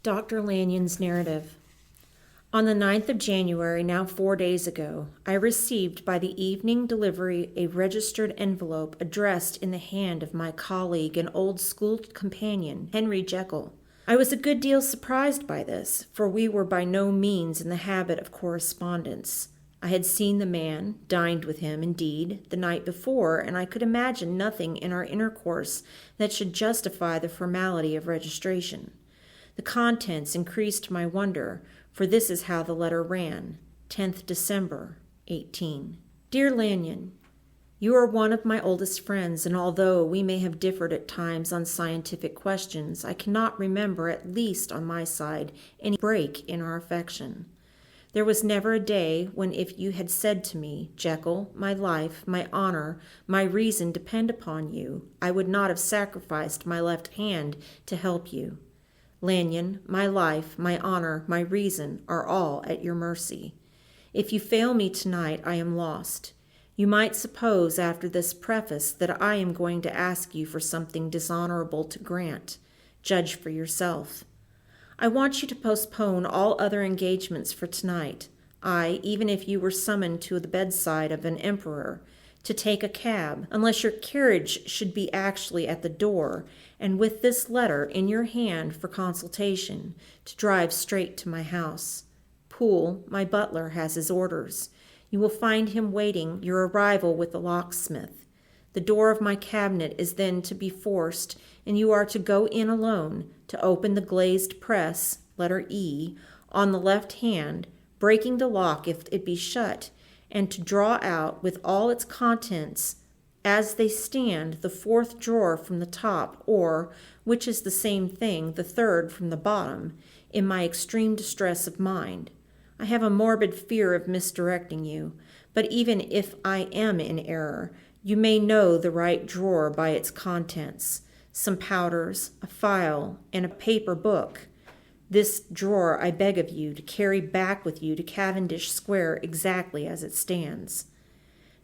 Dr. Lanyon's narrative. On the 9th of January, now 4 days ago, I received by the evening delivery a registered envelope addressed in the hand of my colleague and old school companion, Henry Jekyll. I was a good deal surprised by this, for we were by no means in the habit of correspondence. I had seen the man, dined with him, indeed, the night before, and I could imagine nothing in our intercourse that should justify the formality of registration. The contents increased my wonder, for this is how the letter ran. 10th December, 18. Dear Lanyon, you are one of my oldest friends, and although we may have differed at times on scientific questions, I cannot remember, at least on my side, any break in our affection. There was never a day when if you had said to me, Jekyll, my life, my honor, my reason depend upon you, I would not have sacrificed my left hand to help you. Lanyon, my life, my honor, my reason are all at your mercy. If you fail me tonight, I am lost. You might suppose after this preface that I am going to ask you for something dishonorable to grant. Judge for yourself. I want you to postpone all other engagements for tonight. Even if you were summoned to the bedside of an emperor, to take a cab, unless your carriage should be actually at the door, and with this letter in your hand for consultation, to drive straight to my house. Poole, my butler, has his orders. You will find him waiting your arrival with the locksmith. The door of my cabinet is then to be forced, and you are to go in alone, to open the glazed press, letter E, on the left hand, breaking the lock if it be shut, and to draw out with all its contents as they stand the fourth drawer from the top, or, which is the same thing, the third from the bottom, in my extreme distress of mind. I have a morbid fear of misdirecting you, but even if I am in error, you may know the right drawer by its contents, some powders, a file, and a paper book. This drawer I beg of you to carry back with you to Cavendish Square exactly as it stands.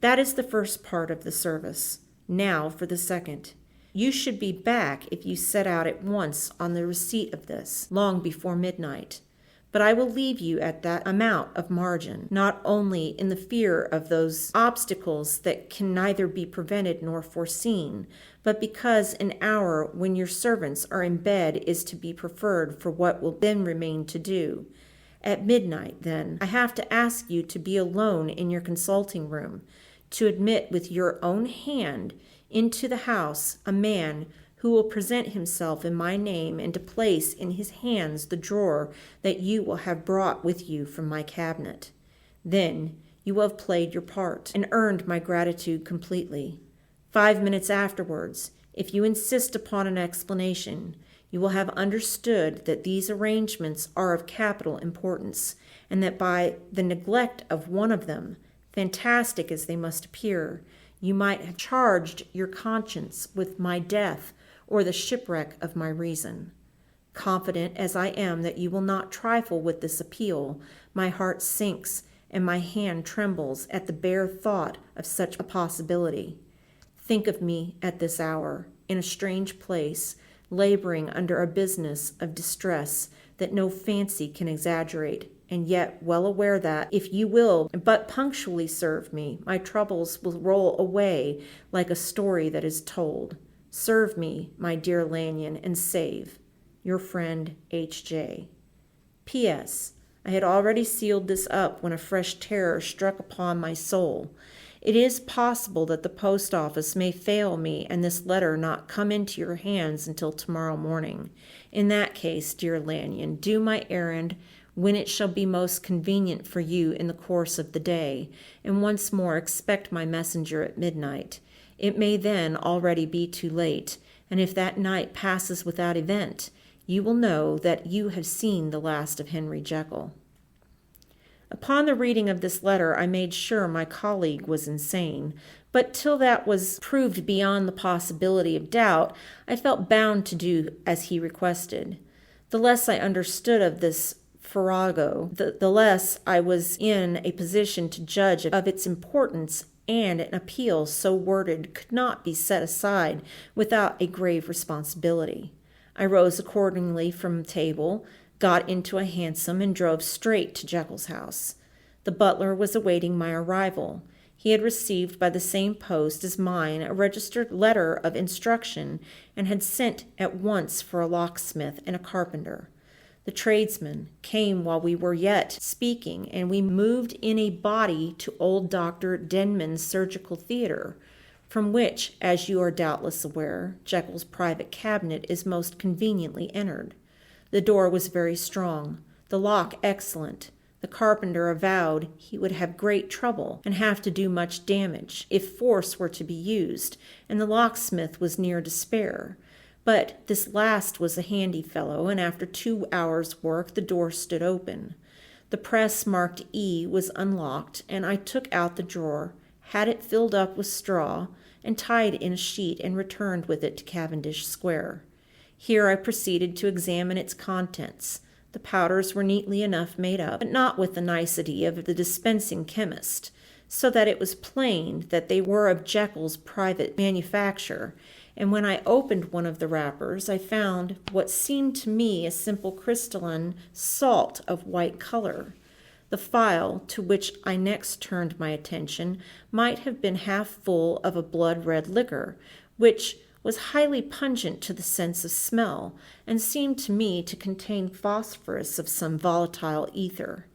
That is the first part of the service. Now for the second. You should be back if you set out at once on the receipt of this, long before midnight. But I will leave you at that amount of margin, not only in the fear of those obstacles that can neither be prevented nor foreseen, but because an hour when your servants are in bed is to be preferred for what will then remain to do. At midnight, then, I have to ask you to be alone in your consulting room, to admit with your own hand into the house a man who will present himself in my name and to place in his hands the drawer that you will have brought with you from my cabinet. Then you will have played your part and earned my gratitude completely. 5 minutes afterwards, if you insist upon an explanation, you will have understood that these arrangements are of capital importance, and that by the neglect of one of them, fantastic as they must appear, you might have charged your conscience with my death or the shipwreck of my reason. Confident as I am that you will not trifle with this appeal, my heart sinks and my hand trembles at the bare thought of such a possibility. Think of me at this hour, in a strange place, laboring under a business of distress that no fancy can exaggerate, and yet well aware that, if you will but punctually serve me, my troubles will roll away like a story that is told. Serve me, my dear Lanyon, and save. Your friend, H.J. P.S. I had already sealed this up when a fresh terror struck upon my soul. It is possible that the post office may fail me and this letter not come into your hands until tomorrow morning. In that case, dear Lanyon, do my errand when it shall be most convenient for you in the course of the day, and once more expect my messenger at midnight. It may then already be too late, and if that night passes without event, you will know that you have seen the last of Henry Jekyll. Upon the reading of this letter, I made sure my colleague was insane, but till that was proved beyond the possibility of doubt, I felt bound to do as he requested. The less I understood of this farrago, the less I was in a position to judge of its importance, and an appeal so worded could not be set aside without a grave responsibility. I rose accordingly from table, got into a hansom, and drove straight to Jekyll's house. The butler was awaiting my arrival. He had received by the same post as mine a registered letter of instruction and had sent at once for a locksmith and a carpenter. The tradesmen came while we were yet speaking, and we moved in a body to old Dr. Denman's surgical theatre, from which, as you are doubtless aware, Jekyll's private cabinet is most conveniently entered. The door was very strong, the lock excellent. The carpenter avowed he would have great trouble and have to do much damage if force were to be used, and the locksmith was near despair. But this last was a handy fellow, and after 2 hours' work the door stood open. The press marked E was unlocked, and I took out the drawer, had it filled up with straw, and tied in a sheet, and returned with it to Cavendish Square. Here I proceeded to examine its contents. The powders were neatly enough made up, but not with the nicety of the dispensing chemist, so that it was plain that they were of Jekyll's private manufacture, and when I opened one of the wrappers, I found what seemed to me a simple crystalline salt of white color. The phial, to which I next turned my attention, might have been half full of a blood-red liquor, which was highly pungent to the sense of smell, and seemed to me to contain phosphorus of some volatile ether.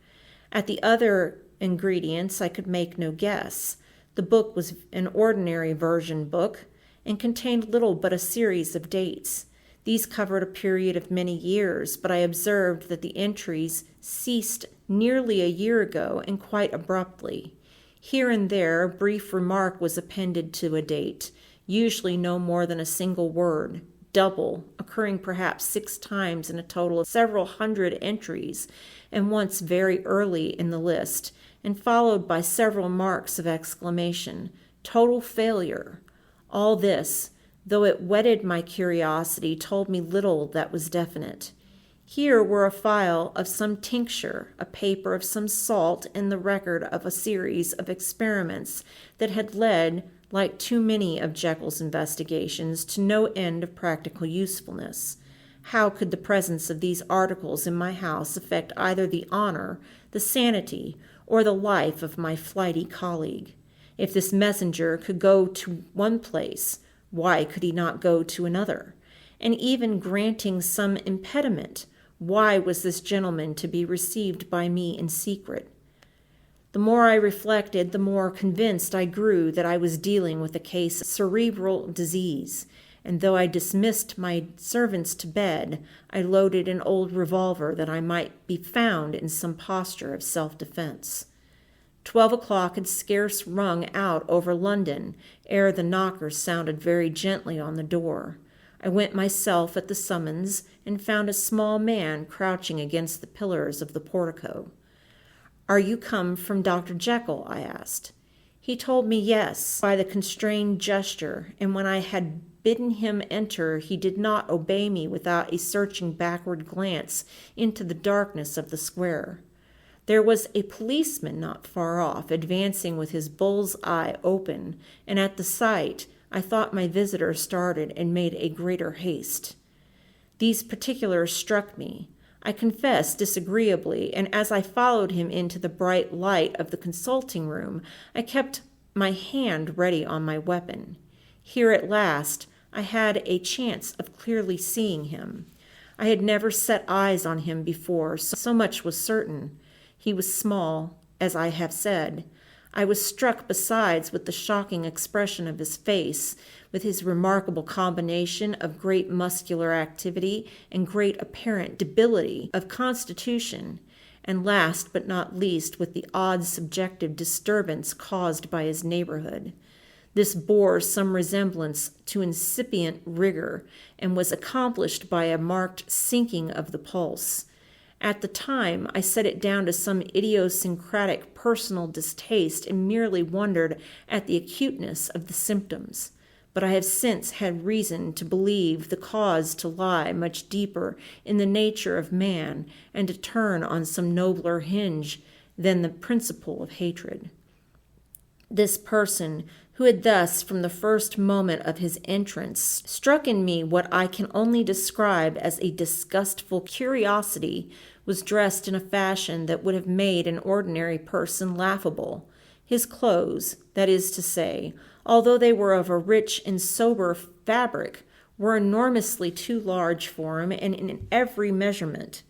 At the other ingredients I could make no guess. The book was an ordinary version book, and contained little but a series of dates. These covered a period of many years, but I observed that the entries ceased nearly a year ago and quite abruptly. Here and there a brief remark was appended to a date, usually no more than a single word, double, occurring perhaps 6 times in a total of several hundred entries, and once very early in the list, and followed by several marks of exclamation. Total failure. All this, though it whetted my curiosity, told me little that was definite. Here were a phial of some tincture, a paper of some salt, and the record of a series of experiments that had led, like too many of Jekyll's investigations, to no end of practical usefulness. How could the presence of these articles in my house affect either the honor, the sanity, or the life of my flighty colleague? If this messenger could go to one place, why could he not go to another? And even granting some impediment, why was this gentleman to be received by me in secret? The more I reflected, the more convinced I grew that I was dealing with a case of cerebral disease, and though I dismissed my servants to bed, I loaded an old revolver that I might be found in some posture of self-defense. 12 o'clock had scarce rung out over London ere the knocker sounded very gently on the door. I went myself at the summons and found a small man crouching against the pillars of the portico. "Are you come from Dr. Jekyll?" I asked. He told me yes, by the constrained gesture, and when I had bidden him enter, he did not obey me without a searching backward glance into the darkness of the square. There was a policeman not far off, advancing with his bull's eye open, and at the sight I thought my visitor started and made a greater haste. These particulars struck me, I confess, disagreeably, and as I followed him into the bright light of the consulting room, I kept my hand ready on my weapon. Here at last I had a chance of clearly seeing him. I had never set eyes on him before, so much was certain. He was small, as I have said. I was struck besides with the shocking expression of his face, with his remarkable combination of great muscular activity and great apparent debility of constitution, and last but not least with the odd subjective disturbance caused by his neighborhood. This bore some resemblance to incipient rigor, and was accomplished by a marked sinking of the pulse. At the time, I set it down to some idiosyncratic personal distaste and merely wondered at the acuteness of the symptoms. But I have since had reason to believe the cause to lie much deeper in the nature of man and to turn on some nobler hinge than the principle of hatred. This person, who had thus, from the first moment of his entrance, struck in me what I can only describe as a disgustful curiosity, was dressed in a fashion that would have made an ordinary person laughable. His clothes, that is to say, although they were of a rich and sober fabric, were enormously too large for him and in every measurement.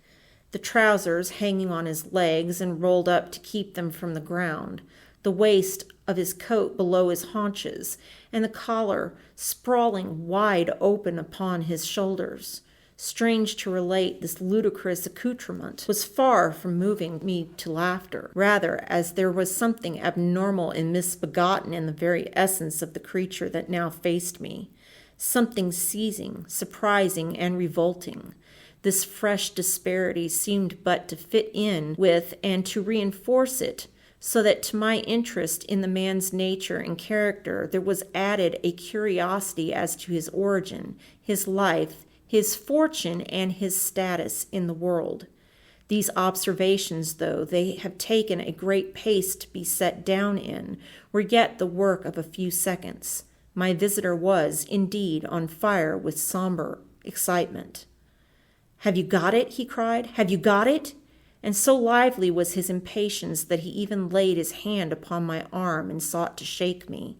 The trousers hanging on his legs and rolled up to keep them from the ground, the waist of his coat below his haunches, and the collar sprawling wide open upon his shoulders. Strange to relate, this ludicrous accoutrement was far from moving me to laughter, rather as there was something abnormal and misbegotten in the very essence of the creature that now faced me, something seizing, surprising, and revolting. This fresh disparity seemed but to fit in with and to reinforce it, so that to my interest in the man's nature and character there was added a curiosity as to his origin, his life, his fortune, and his status in the world. These observations, though they have taken a great pace to be set down in, were yet the work of a few seconds. My visitor was, indeed, on fire with somber excitement. "Have you got it?" he cried. "Have you got it?" And so lively was his impatience that he even laid his hand upon my arm and sought to shake me.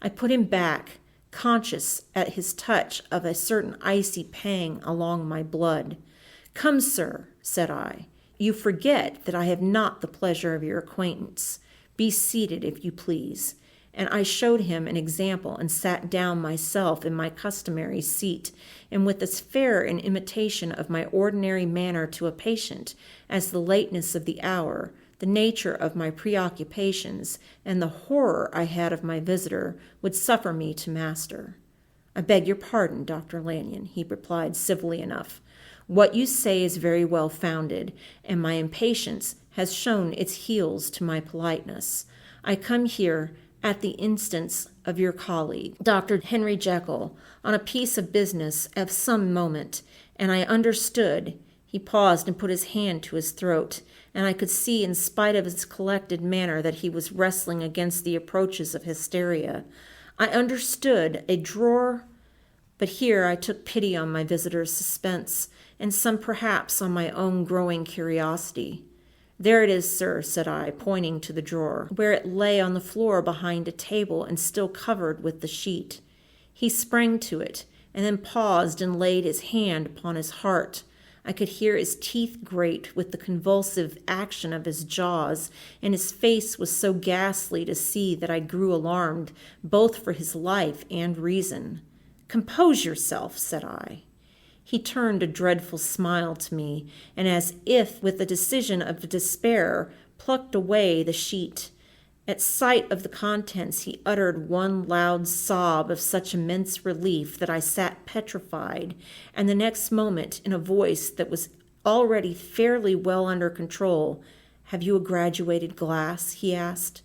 I put him back, conscious at his touch of a certain icy pang along my blood. "Come, sir," said I, "you forget that I have not the pleasure of your acquaintance. Be seated, if you please." And I showed him an example and sat down myself in my customary seat, and with as fair an imitation of my ordinary manner to a patient as the lateness of the hour, the nature of my preoccupations, and the horror I had of my visitor would suffer me to master. "I beg your pardon, Dr. Lanyon," he replied civilly enough. "What you say is very well founded, and my impatience has shown its heels to my politeness. I come here at the instance of your colleague, Dr. Henry Jekyll, on a piece of business of some moment, and I understood—" He paused and put his hand to his throat, and I could see in spite of his collected manner that he was wrestling against the approaches of hysteria. "I understood a drawer—" But here I took pity on my visitor's suspense, and some perhaps on my own growing curiosity. "There it is, sir," said I, pointing to the drawer, where it lay on the floor behind a table and still covered with the sheet. He sprang to it, and then paused and laid his hand upon his heart. I could hear his teeth grate with the convulsive action of his jaws, and his face was so ghastly to see that I grew alarmed, both for his life and reason. "Compose yourself," said I. He turned a dreadful smile to me, and as if with the decision of despair, plucked away the sheet. At sight of the contents he uttered one loud sob of such immense relief that I sat petrified, and the next moment, in a voice that was already fairly well under control, "Have you a graduated glass?" he asked.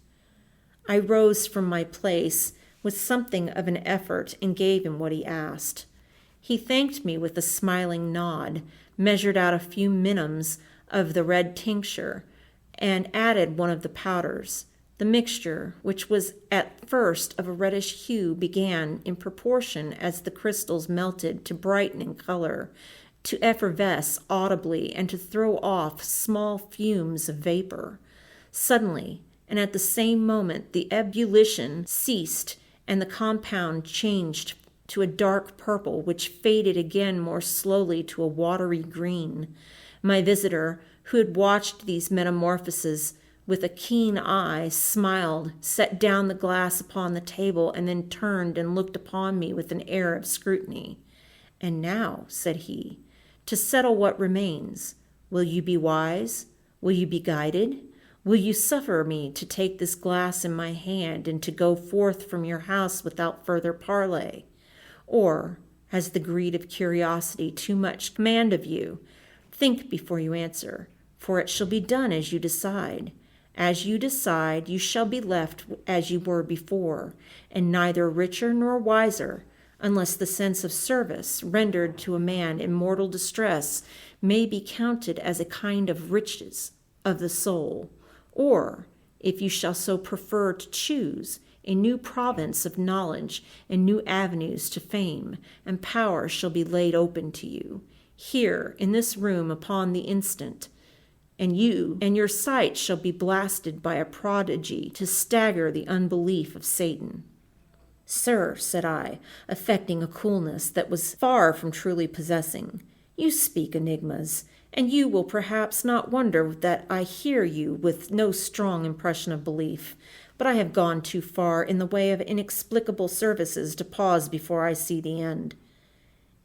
I rose from my place with something of an effort and gave him what he asked. He thanked me with a smiling nod, measured out a few minims of the red tincture, and added one of the powders. The mixture, which was at first of a reddish hue, began, in proportion as the crystals melted, to brighten in color, to effervesce audibly, and to throw off small fumes of vapor. Suddenly, and at the same moment, the ebullition ceased, and the compound changed to a dark purple, which faded again more slowly to a watery green. My visitor, who had watched these metamorphoses with a keen eye, smiled, set down the glass upon the table, and then turned and looked upon me with an air of scrutiny. "And now," said he, "to settle what remains. Will you be wise? Will you be guided? Will you suffer me to take this glass in my hand and to go forth from your house without further parley? Or has the greed of curiosity too much command of you? Think before you answer, for it shall be done as you decide. As you decide, you shall be left as you were before, and neither richer nor wiser, unless the sense of service rendered to a man in mortal distress may be counted as a kind of riches of the soul. Or, if you shall so prefer to choose, a new province of knowledge and new avenues to fame, and power shall be laid open to you, here in this room upon the instant, and you and your sight shall be blasted by a prodigy to stagger the unbelief of Satan. Sir, said I, affecting a coolness that was far from truly possessing, you speak enigmas, and you will perhaps not wonder that I hear you with no strong impression of belief, but I have gone too far in the way of inexplicable services to pause before I see the end.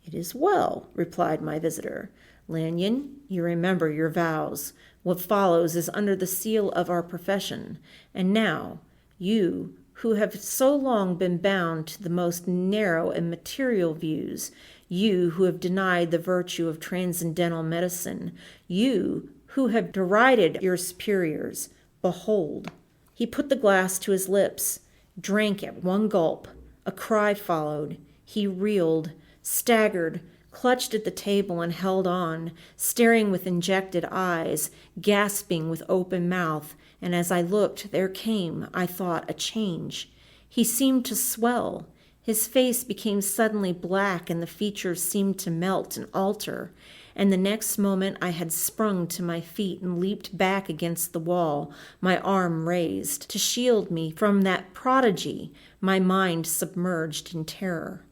It is well, replied my visitor. Lanyon, you remember your vows. What follows is under the seal of our profession, and now, you, who have so long been bound to the most narrow and material views, you who have denied the virtue of transcendental medicine, you who have derided your superiors, behold. He put the glass to his lips, drank at one gulp. A cry followed. He reeled, staggered, clutched at the table and held on, staring with injected eyes, gasping with open mouth, and as I looked, there came, I thought, a change. He seemed to swell. His face became suddenly black, and the features seemed to melt and alter, and the next moment I had sprung to my feet and leaped back against the wall, my arm raised, to shield me from that prodigy, my mind submerged in terror.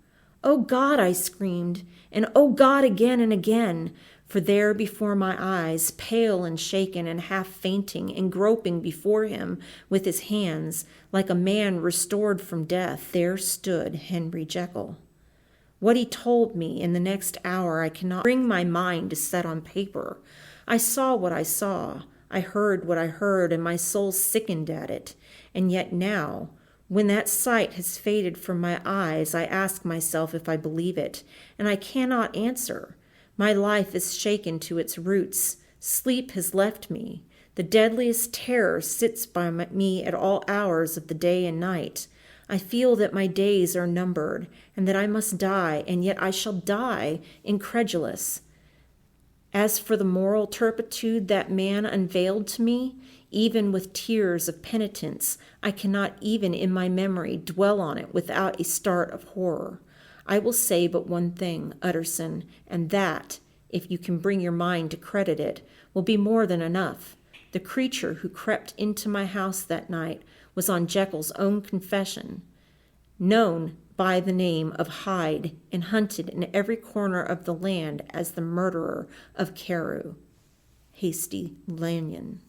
"Oh God!" I screamed, and "Oh God!" again and again, for there before my eyes, pale and shaken and half fainting and groping before him with his hands, like a man restored from death, there stood Henry Jekyll. What he told me in the next hour I cannot bring my mind to set on paper. I saw what I saw, I heard what I heard, and my soul sickened at it. And yet now, when that sight has faded from my eyes, I ask myself if I believe it, and I cannot answer. My life is shaken to its roots. Sleep has left me. The deadliest terror sits by me at all hours of the day and night. I feel that my days are numbered, and that I must die, and yet I shall die incredulous. As for the moral turpitude that man unveiled to me, even with tears of penitence, I cannot even in my memory dwell on it without a start of horror. I will say but one thing, Utterson, and that, if you can bring your mind to credit it, will be more than enough. The creature who crept into my house that night was on Jekyll's own confession, known by the name of Hyde, and hunted in every corner of the land as the murderer of Carew. Hasty Lanyon.